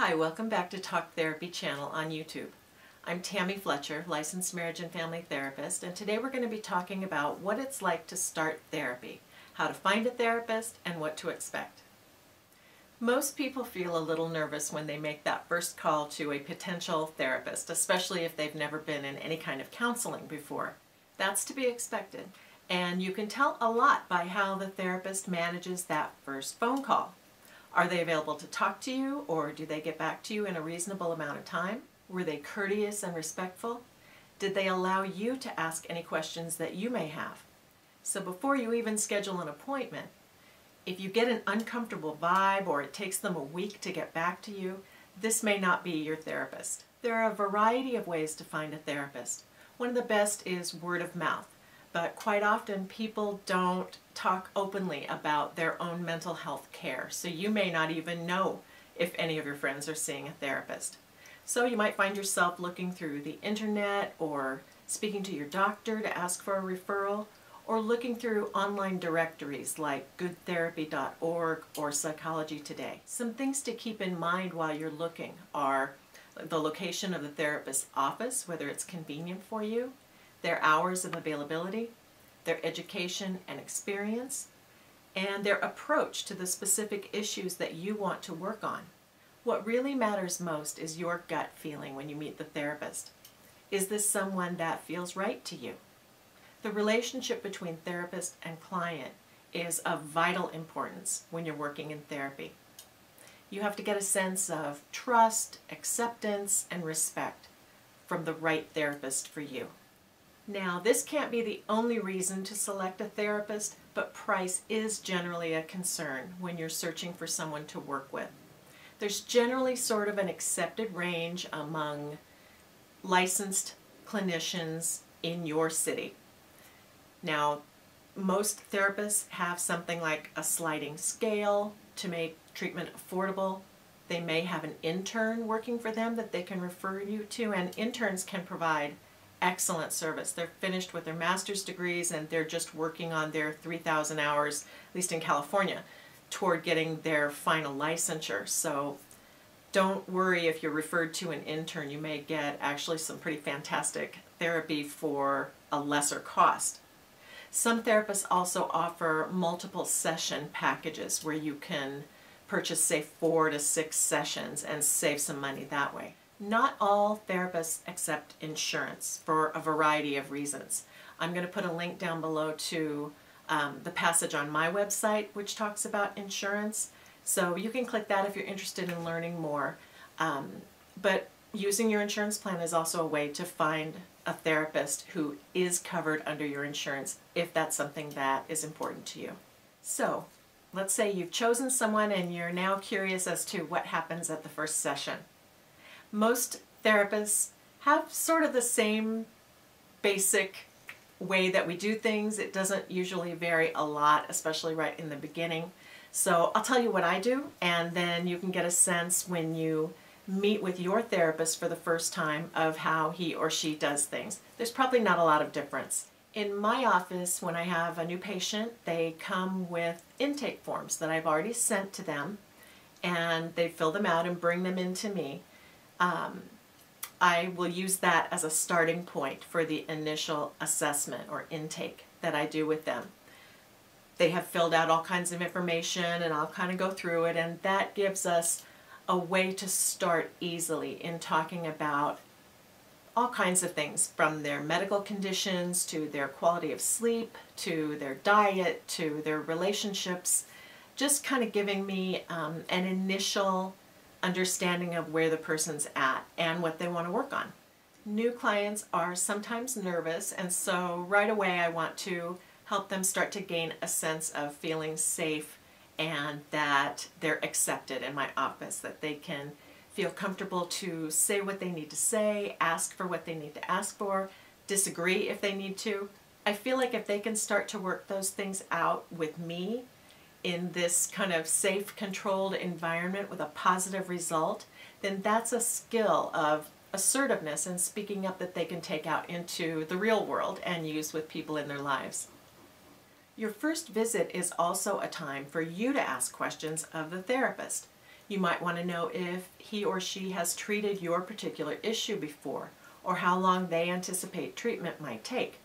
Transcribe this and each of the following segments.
Hi, welcome back to Talk Therapy channel on YouTube. I'm Tammy Fletcher, licensed marriage and family therapist, and today we're going to be talking about what it's like to start therapy, how to find a therapist, and what to expect. Most people feel a little nervous when they make that first call to a potential therapist, especially if they've never been in any kind of counseling before. That's to be expected, and you can tell a lot by how the therapist manages that first phone call. Are they available to talk to you, or do they get back to you in a reasonable amount of time? Were they courteous and respectful? Did they allow you to ask any questions that you may have? So before you even schedule an appointment, if you get an uncomfortable vibe or it takes them a week to get back to you, this may not be your therapist. There are a variety of ways to find a therapist. One of the best is word of mouth. But quite often people don't talk openly about their own mental health care, so you may not even know if any of your friends are seeing a therapist. So you might find yourself looking through the internet or speaking to your doctor to ask for a referral, or looking through online directories like goodtherapy.org or Psychology Today. Some things to keep in mind while you're looking are the location of the therapist's office, whether it's convenient for you, their hours of availability, their education and experience, and their approach to the specific issues that you want to work on. What really matters most is your gut feeling when you meet the therapist. Is this someone that feels right to you? The relationship between therapist and client is of vital importance when you're working in therapy. You have to get a sense of trust, acceptance, and respect from the right therapist for you. Now, this can't be the only reason to select a therapist, but price is generally a concern when you're searching for someone to work with. There's generally sort of an accepted range among licensed clinicians in your city. Now, most therapists have something like a sliding scale to make treatment affordable. They may have an intern working for them that they can refer you to, and interns can provide excellent service. They're finished with their master's degrees and they're just working on their 3,000 hours, at least in California, toward getting their final licensure. So don't worry if you're referred to an intern. You may get actually some pretty fantastic therapy for a lesser cost. Some therapists also offer multiple session packages where you can purchase, say, 4 to 6 sessions and save some money that way. Not all therapists accept insurance for a variety of reasons. I'm going to put a link down below to the passage on my website which talks about insurance, so you can click that if you're interested in learning more. But using your insurance plan is also a way to find a therapist who is covered under your insurance if that's something that is important to you. So let's say you've chosen someone and you're now curious as to what happens at the first session. Most therapists have sort of the same basic way that we do things. It doesn't usually vary a lot, especially right in the beginning. So I'll tell you what I do, and then you can get a sense when you meet with your therapist for the first time of how he or she does things. There's probably not a lot of difference. In my office, when I have a new patient, they come with intake forms that I've already sent to them, and they fill them out and bring them in to me. I will use that as a starting point for the initial assessment or intake that I do with them. They have filled out all kinds of information and I'll kind of go through it, and that gives us a way to start easily in talking about all kinds of things, from their medical conditions to their quality of sleep to their diet to their relationships, just kind of giving me an initial understanding of where the person's at and what they want to work on. New clients are sometimes nervous, and so right away I want to help them start to gain a sense of feeling safe and that they're accepted in my office, that they can feel comfortable to say what they need to say, ask for what they need to ask for, disagree if they need to. I feel like if they can start to work those things out with me in this kind of safe, controlled environment with a positive result, then that's a skill of assertiveness and speaking up that they can take out into the real world and use with people in their lives. Your first visit is also a time for you to ask questions of the therapist. You might want to know if he or she has treated your particular issue before, or how long they anticipate treatment might take.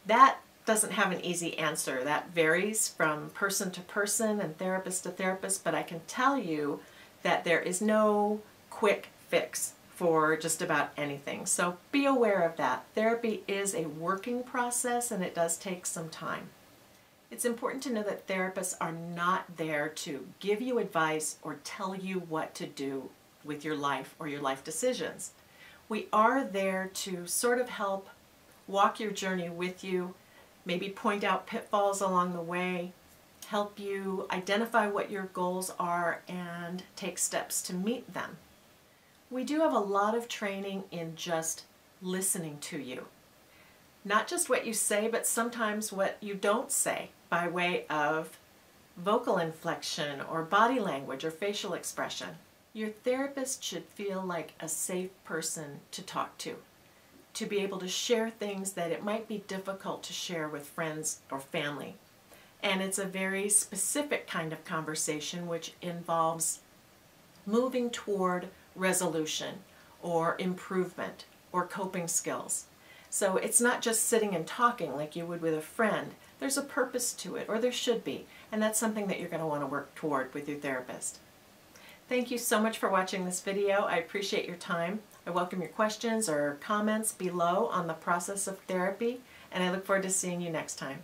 That doesn't have an easy answer. That varies from person to person and therapist to therapist, but I can tell you that there is no quick fix for just about anything. So be aware of that. Therapy is a working process and it does take some time. It's important to know that therapists are not there to give you advice or tell you what to do with your life or your life decisions. We are there to sort of help walk your journey with you, maybe point out pitfalls along the way, help you identify what your goals are and take steps to meet them. We do have a lot of training in just listening to you. Not just what you say, but sometimes what you don't say by way of vocal inflection or body language or facial expression. Your therapist should feel like a safe person to talk to be able to share things that it might be difficult to share with friends or family. And it's a very specific kind of conversation which involves moving toward resolution or improvement or coping skills. So it's not just sitting and talking like you would with a friend. There's a purpose to it, or there should be, and that's something that you're going to want to work toward with your therapist. Thank you so much for watching this video. I appreciate your time. I welcome your questions or comments below on the process of therapy, and I look forward to seeing you next time.